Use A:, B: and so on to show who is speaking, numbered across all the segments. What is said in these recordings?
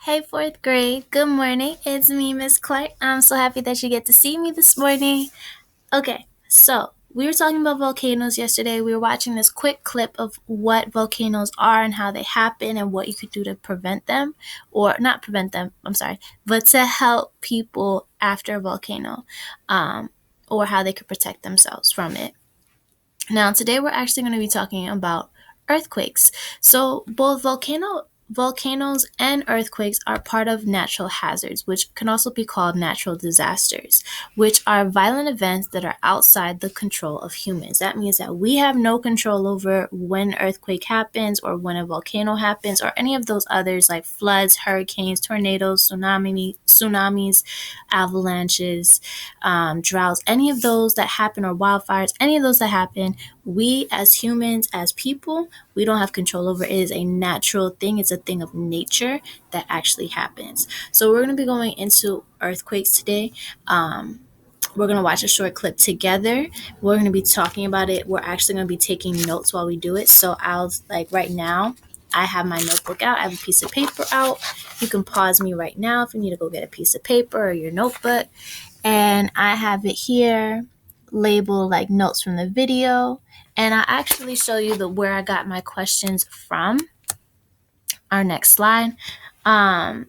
A: Hey, fourth grade. Good morning. It's me, Miss Clark. I'm so happy that you get to see me this morning. Okay, so we were talking about volcanoes yesterday. We were watching this quick clip of what volcanoes are and how they happen and what you could do to prevent them, or not prevent them, I'm sorry, but to help people after a volcano, um, or how they could protect themselves from it. Now, today we're actually going to be talking about earthquakes. So, both volcanoes and earthquakes are part of natural hazards, which can also be called natural disasters, which are violent events that are outside the control of humans. That means that we have no control over when an earthquake happens or when a volcano happens or any of those others like floods, hurricanes, tornadoes, tsunamis, avalanches, droughts, any of those that happen, or wildfires, any of those that happen, we as humans, as people, we don't have control over. It is a natural thing. It's a thing of nature that actually happens. So we're going to be going into earthquakes today. We're going to watch a short clip together. We're going to be talking about it. We're actually going to be taking notes while we do it. So right now, I have my notebook out. I have a piece of paper out. You can pause me right now if you need to go get a piece of paper or your notebook. And I have it here labeled like notes from the video. And I actually show you where I got my questions from. Our next slide. And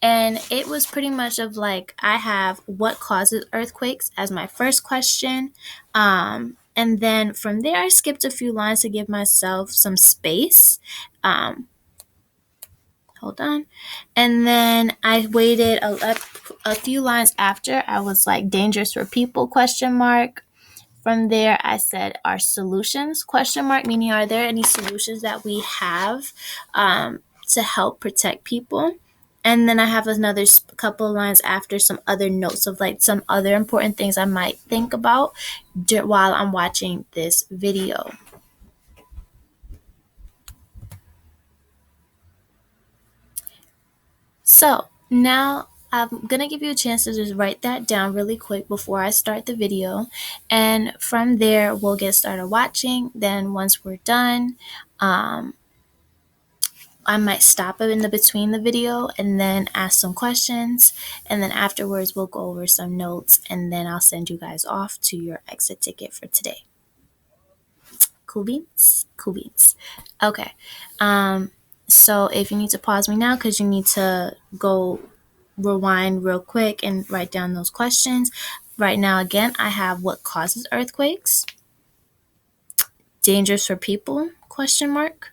A: it was pretty much of like, I have what causes earthquakes as my first question. And then from there, I skipped a few lines to give myself some space. Hold on. And then I waited a few lines after. I was like, dangerous for people, question mark. From there, I said, are solutions, question mark, meaning are there any solutions that we have to help protect people? And then I have another couple lines after, some other notes of like some other important things I might think about while I'm watching this video. So now I'm going to give you a chance to just write that down really quick before I start the video. And from there, we'll get started watching. Then once we're done, I might stop it in the between the video and then ask some questions. And then afterwards, we'll go over some notes. And then I'll send you guys off to your exit ticket for today. Cool beans? Cool beans. Okay. So if you need to pause me now because you need to go rewind real quick and write down those questions. Right now, again, I have what causes earthquakes, dangers for people, question mark,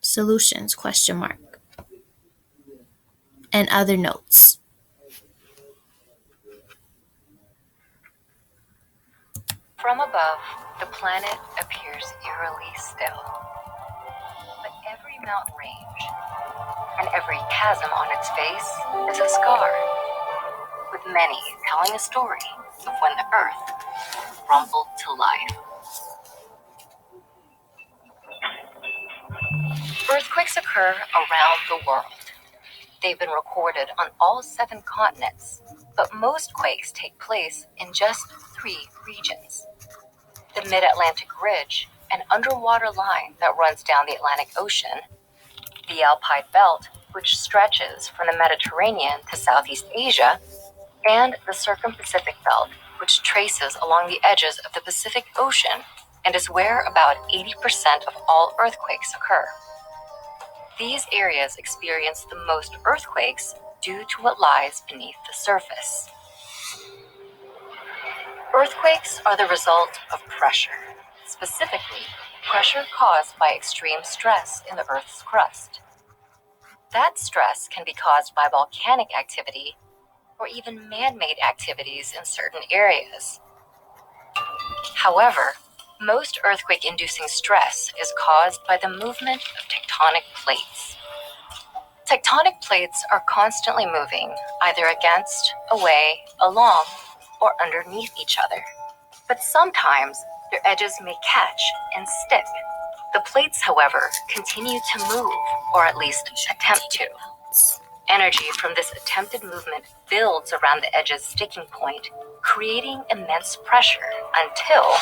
A: solutions, question mark, and other notes.
B: From above, the planet appears eerily still. But every mountain range and every chasm on its face is a scar, with many telling a story of when the earth rumbled to life. Earthquakes occur around the world. They've been recorded on all 7 continents, but most quakes take place in just 3 regions. The Mid-Atlantic Ridge, an underwater line that runs down the Atlantic Ocean, the Alpine Belt, which stretches from the Mediterranean to Southeast Asia, and the Circum-Pacific Belt, which traces along the edges of the Pacific Ocean and is where about 80% of all earthquakes occur. These areas experience the most earthquakes due to what lies beneath the surface. Earthquakes are the result of pressure, specifically pressure caused by extreme stress in the Earth's crust. That stress can be caused by volcanic activity or even man-made activities in certain areas. However, most earthquake-inducing stress is caused by the movement of tectonic plates. Tectonic plates are constantly moving, either against, away, along, or underneath each other. But sometimes their edges may catch and stick. The plates, however, continue to move, or at least attempt to. Energy from this attempted movement builds around the edge's sticking point, creating immense pressure until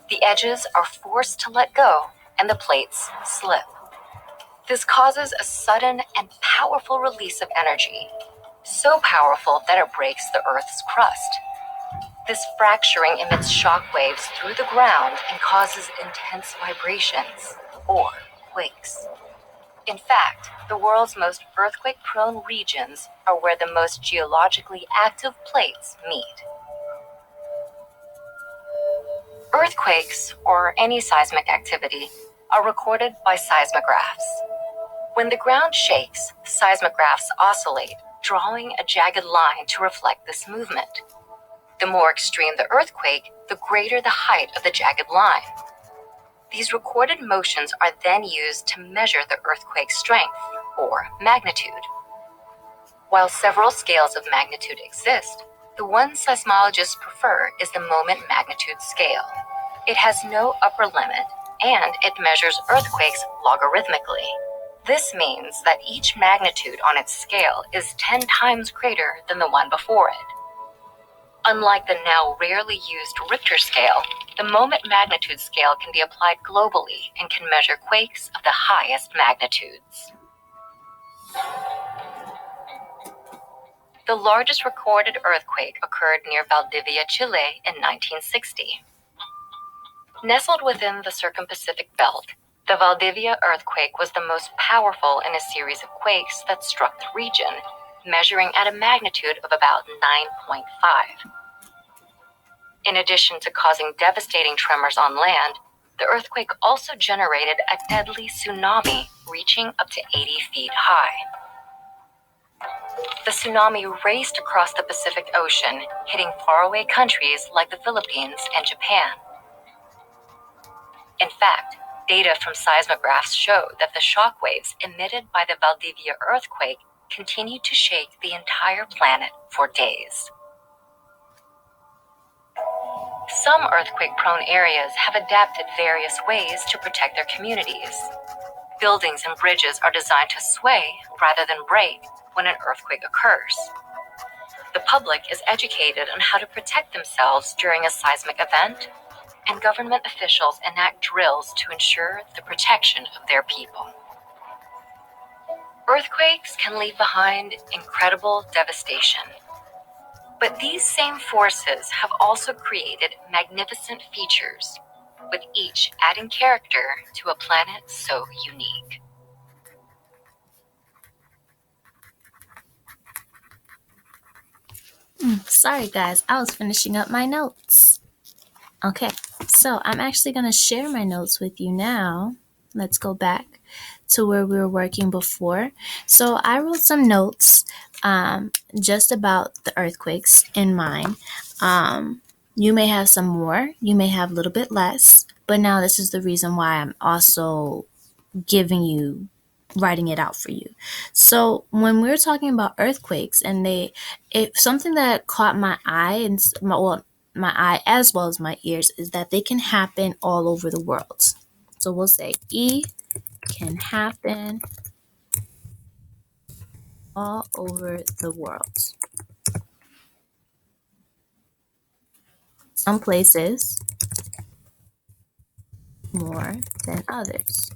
B: the edges are forced to let go and the plates slip. This causes a sudden and powerful release of energy, so powerful that it breaks the Earth's crust. This fracturing emits shock waves through the ground and causes intense vibrations, or quakes. In fact, the world's most earthquake-prone regions are where the most geologically active plates meet. Earthquakes, or any seismic activity, are recorded by seismographs. When the ground shakes, seismographs oscillate, drawing a jagged line to reflect this movement. The more extreme the earthquake, the greater the height of the jagged line. These recorded motions are then used to measure the earthquake's strength, or magnitude. While several scales of magnitude exist, the one seismologists prefer is the moment magnitude scale. It has no upper limit, and it measures earthquakes logarithmically. This means that each magnitude on its scale is 10 times greater than the one before it. Unlike the now rarely used Richter scale, the moment magnitude scale can be applied globally and can measure quakes of the highest magnitudes. The largest recorded earthquake occurred near Valdivia, Chile in 1960. Nestled within the Circum-Pacific Belt, the Valdivia earthquake was the most powerful in a series of quakes that struck the region, measuring at a magnitude of about 9.5. In addition to causing devastating tremors on land, the earthquake also generated a deadly tsunami reaching up to 80 feet high. The tsunami raced across the Pacific Ocean, hitting faraway countries like the Philippines and Japan. In fact, data from seismographs show that the shock waves emitted by the Valdivia earthquake continued to shake the entire planet for days. Some earthquake-prone areas have adapted various ways to protect their communities. Buildings and bridges are designed to sway rather than break when an earthquake occurs. The public is educated on how to protect themselves during a seismic event, and government officials enact drills to ensure the protection of their people. Earthquakes can leave behind incredible devastation. But these same forces have also created magnificent features, with each adding character to a planet so unique.
A: Sorry, guys, I was finishing up my notes. Okay, so I'm actually going to share my notes with you now. Let's go back to where we were working before. So I wrote some notes just about the earthquakes in mine. You may have some more, you may have a little bit less, but now this is the reason why I'm also writing it out for you. So when we were talking about earthquakes, and something that caught my eye and my eye as well as my ears is that they can happen all over the world. So we'll say E can happen all over the world. Some places more than others.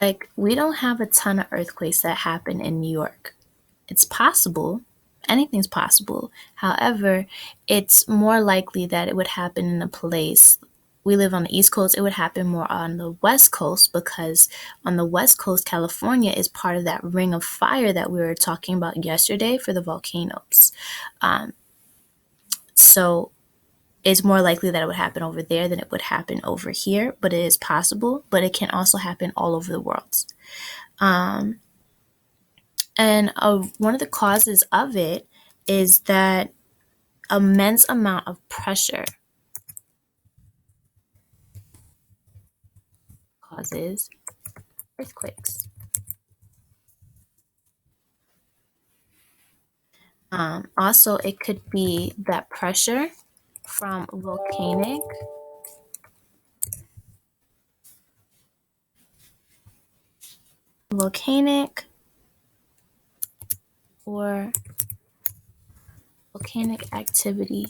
A: Like, we don't have a ton of earthquakes that happen in New York. It's possible. Anything's possible. However, it's more likely that it would happen in a place. We live on the East Coast. It would happen more on the West Coast, because on the West Coast, California is part of that ring of fire that we were talking about yesterday for the volcanoes. So it's more likely that it would happen over there than it would happen over here, but it is possible. But it can also happen all over the world. And one of the causes of it is that immense amount of pressure causes earthquakes. Also, it could be that pressure from volcanic or volcanic activity.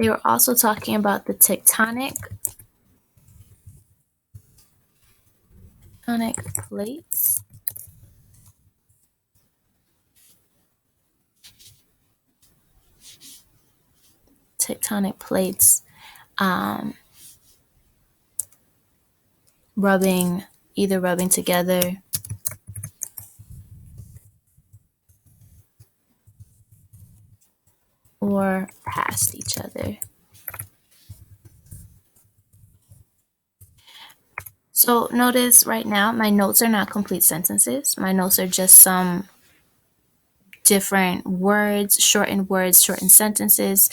A: They were also talking about the tectonic tectonic plates. Tectonic plates um, rubbing, either rubbing together or past each other. So notice right now, my notes are not complete sentences. My notes are just some different words, shortened sentences.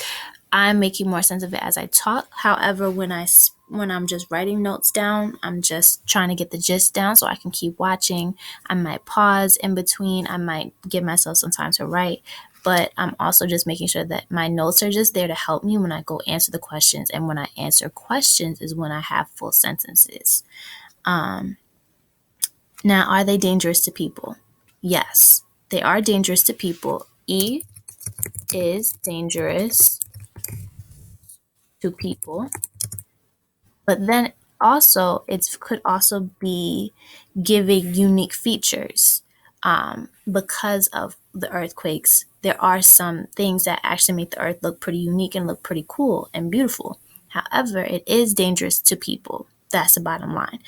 A: I'm making more sense of it as I talk. However, when I'm just writing notes down, I'm just trying to get the gist down so I can keep watching. I might pause in between. I might give myself some time to write, but I'm also just making sure that my notes are just there to help me when I go answer the questions. And when I answer questions is when I have full sentences. Now, are they dangerous to people? Yes, they are dangerous to people. E is dangerous to people, but then also it could also be giving unique features. Because of the earthquakes, there are some things that actually make the earth look pretty unique and look pretty cool and beautiful. However, it is dangerous to people. That's the bottom line.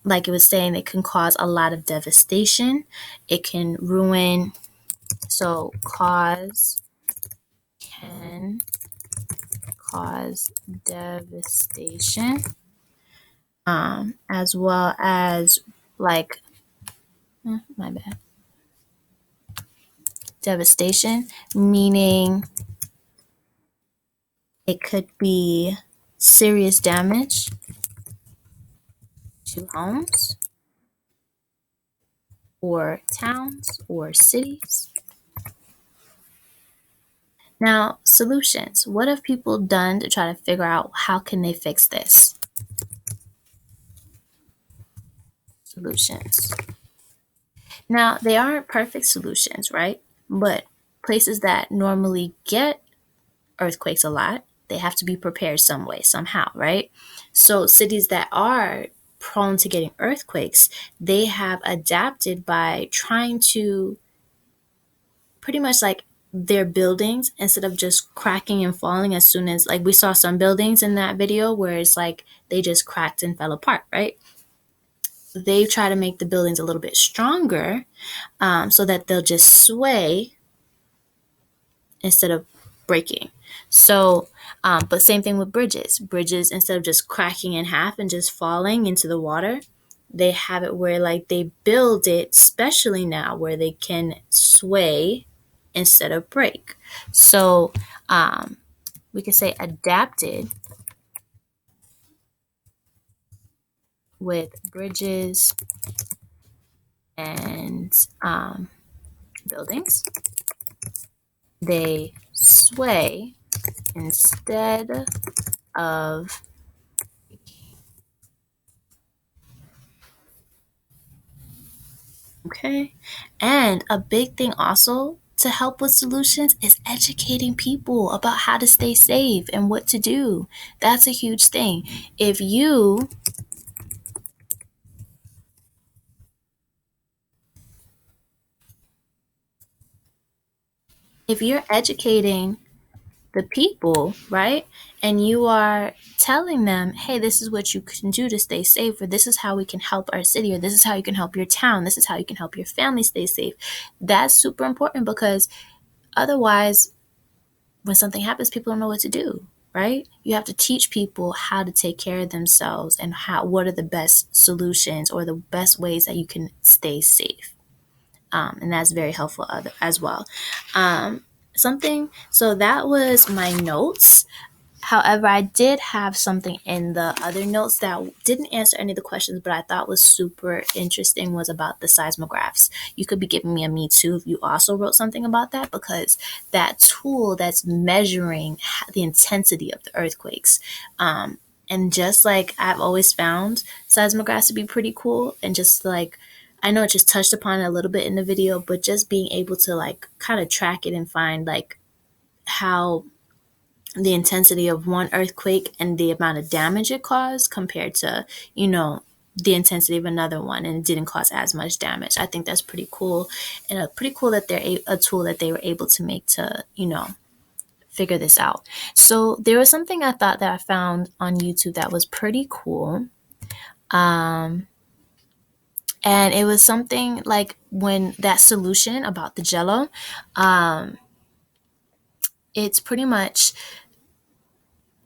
A: Like it was saying, it can cause a lot of devastation. It can ruin. So, can cause devastation, as well as like, my bad, devastation, meaning it could be serious damage to homes or towns or cities. Now, solutions. What have people done to try to figure out how can they fix this? Solutions. Now, they aren't perfect solutions, right? But places that normally get earthquakes a lot, they have to be prepared some way, somehow, right? So cities that are prone to getting earthquakes, they have adapted by trying to pretty much like their buildings, instead of just cracking and falling as soon as, like we saw some buildings in that video where it's like they just cracked and fell apart, right? They try to make the buildings a little bit stronger, so that they'll just sway instead of breaking. So, but same thing with bridges. Bridges, instead of just cracking in half and just falling into the water, they have it where like they build it, especially now, where they can sway instead of break. So, we could say adapted with bridges and buildings. They sway instead of. Okay. And a big thing also to help with solutions is educating people about how to stay safe and what to do. That's a huge thing. If you if you're educating the people, right? And you are telling them, hey, this is what you can do to stay safe, or this is how we can help our city, or this is how you can help your town, this is how you can help your family stay safe. That's super important, because otherwise, when something happens, people don't know what to do, right? You have to teach people how to take care of themselves and what are the best solutions or the best ways that you can stay safe. And that's very helpful as well. So that was my notes. However, I did have something in the other notes that didn't answer any of the questions, but I thought was super interesting, was about the seismographs. You could be giving me a me too if you also wrote something about that, because that tool that's measuring the intensity of the earthquakes. And just like I've always found seismographs to be pretty cool, and just like I know it just touched upon it a little bit in the video, but just being able to like kind of track it and find like how the intensity of one earthquake and the amount of damage it caused compared to, you know, the intensity of another one, and it didn't cause as much damage. I think that's pretty cool, and pretty cool that they're a tool that they were able to make to, figure this out. So there was something I thought that I found on YouTube that was pretty cool. And it was something like when that solution about the jello, it's pretty much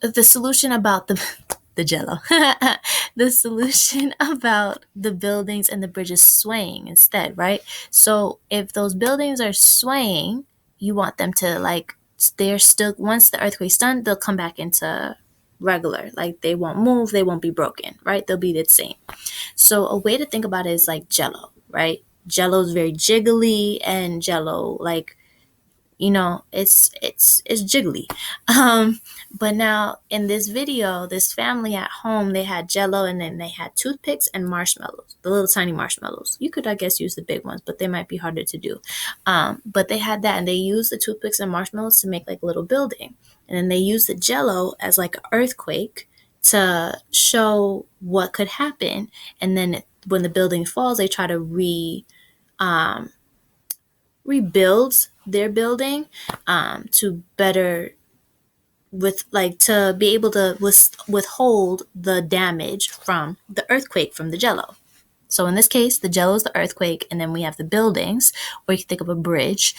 A: the solution about the jello, the solution about the buildings and the bridges swaying instead, right? So if those buildings are swaying, you want them to like, they're still, once the earthquake's done, they'll come back into regular, like they won't move, they won't be broken, right? They'll be the same. So a way to think about it is like jello, right? Jello is very jiggly, and jello, like, it's jiggly. But now in this video, this family at home, they had jello, and then they had toothpicks and marshmallows, the little tiny marshmallows. You could, I guess, use the big ones, but they might be harder to do. But they had that, and they used the toothpicks and marshmallows to make like a little building. And then they used the jello as like an earthquake to show what could happen. And then when the building falls, they try to rebuild their building, to better, with like, to be able to withhold the damage from the earthquake from the jello. So in this case, the jello is the earthquake, and then we have the buildings, or you can think of a bridge,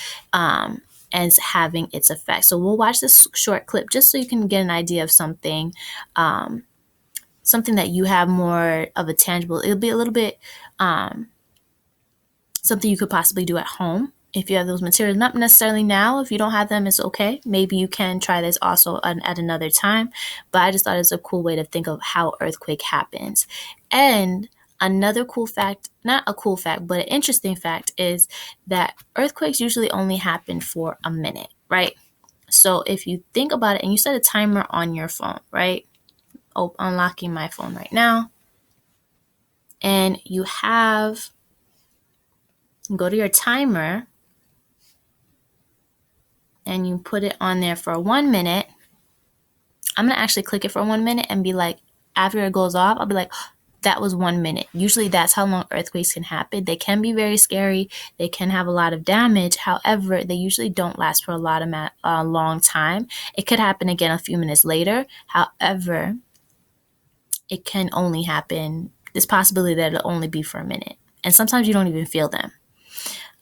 A: as having its effect. So we'll watch this short clip just so you can get an idea of something, something that you have more of a tangible. It'll be a little bit something you could possibly do at home if you have those materials. Not necessarily now. If you don't have them, it's okay. Maybe you can try this also at another time. But I just thought it was a cool way to think of how earthquake happens. And another cool fact, not a cool fact, but an interesting fact, is that earthquakes usually only happen for a minute, right? So if you think about it, and you set a timer on your phone, right? Oh, unlocking my phone right now. And you go to your timer, and you put it on there for 1 minute. I'm going to actually click it for 1 minute and be like, after it goes off, I'll be like, that was 1 minute. Usually that's how long earthquakes can happen. They can be very scary. They can have a lot of damage. However, they usually don't last for a long time. It could happen again a few minutes later. However, it can only happen, there's possibility that it'll only be for a minute. And sometimes you don't even feel them.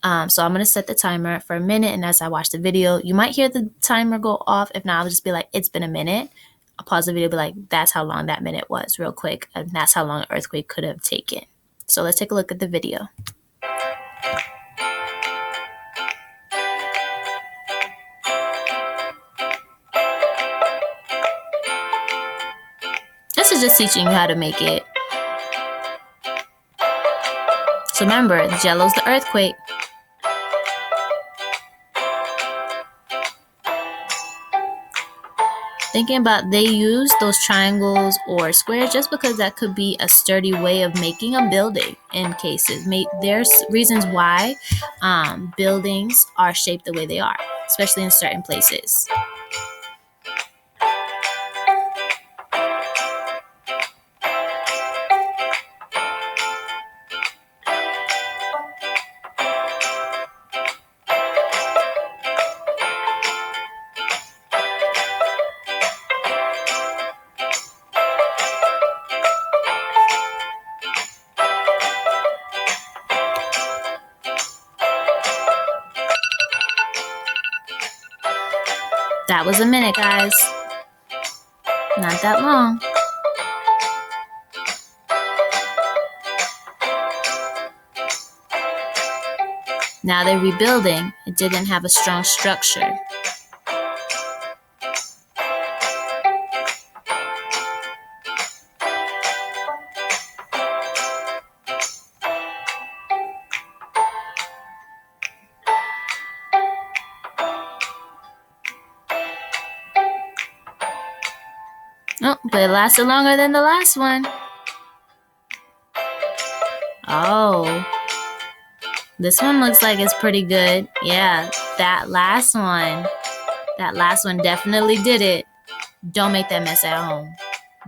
A: So I'm going to set the timer for a minute, and as I watch the video, you might hear the timer go off. If not, I'll just be like, it's been a minute. I'll pause the video, be like, that's how long that minute was, real quick, and that's how long an earthquake could have taken. So let's take a look at the video. This is just teaching you how to make it. So remember, the jello's the earthquake. Thinking about, they use those triangles or squares just because that could be a sturdy way of making a building in cases. There's reasons why buildings are shaped the way they are, especially in certain places. That was a minute, guys. Not that long. Now they're rebuilding. It didn't have a strong structure. Oh, but it lasted longer than the last one. Oh. This one looks like it's pretty good. Yeah, that last one definitely did it. Don't make that mess at home.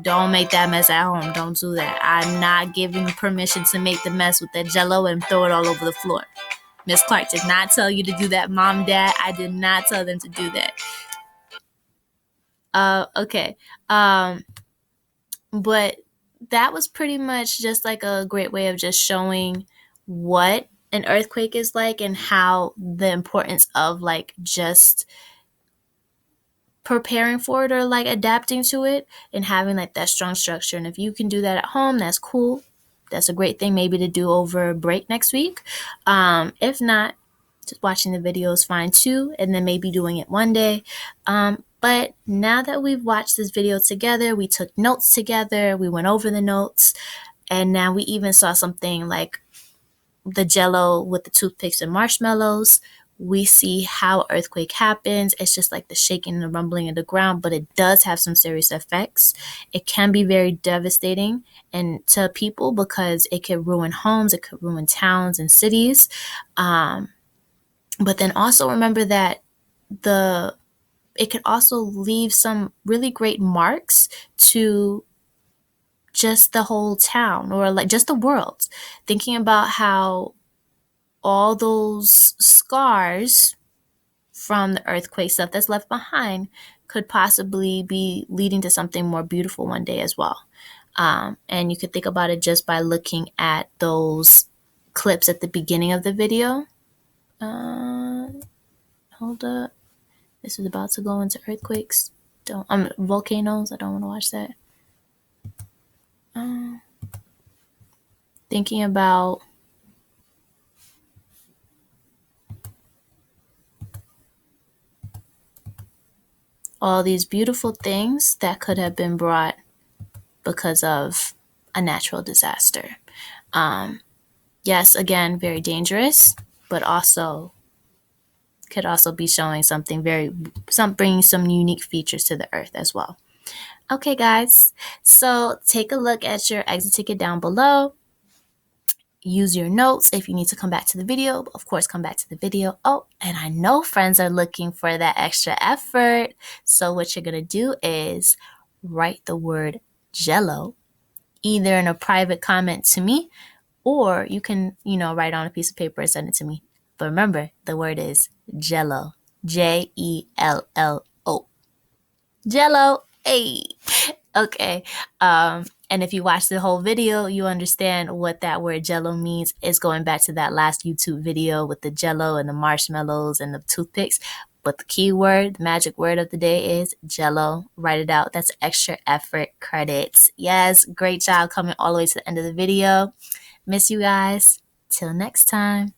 A: Don't make that mess at home. Don't do that. I'm not giving you permission to make the mess with that jello and throw it all over the floor. Miss Clark did not tell you to do that. Mom, Dad, I did not tell them to do that. Okay. But that was pretty much just like a great way of just showing what an earthquake is like and how the importance of like just preparing for it or like adapting to it and having like that strong structure. And if you can do that at home, that's cool. That's a great thing maybe to do over break next week. If not, just watching the video is fine too, and then maybe doing it one day. But now that we've watched this video together, we took notes together, we went over the notes, and now we even saw something like the jello with the toothpicks and marshmallows. We see how earthquake happens. It's just like the shaking and the rumbling of the ground, but it does have some serious effects. It can be very devastating and to people because it could ruin homes, it could ruin towns and cities. But then also remember that it could also leave some really great marks to just the whole town or like just the world. Thinking about how all those scars from the earthquake stuff that's left behind could possibly be leading to something more beautiful one day as well. And you could think about it just by looking at those clips at the beginning of the video. Hold up. This is about to go into earthquakes. Volcanoes. I don't want to watch that. Thinking about all these beautiful things that could have been brought because of a natural disaster. Yes, again, very dangerous, but also could also be showing bringing some unique features to the earth as well. Okay, guys, so take a look at your exit ticket down below. Use your notes if you need to come back to the video. Of course, come back to the video. Oh, and I know friends are looking for that extra effort. So what you're going to do is write the word jello either in a private comment to me or you can, write on a piece of paper and send it to me. But remember, the word is jello. Jello. Jello. Hey. Okay. And if you watch the whole video, you understand what that word jello means. It's going back to that last YouTube video with the jello and the marshmallows and the toothpicks. But the key word, the magic word of the day is jello. Write it out. That's extra effort credits. Yes, great job coming all the way to the end of the video. Miss you guys. Till next time.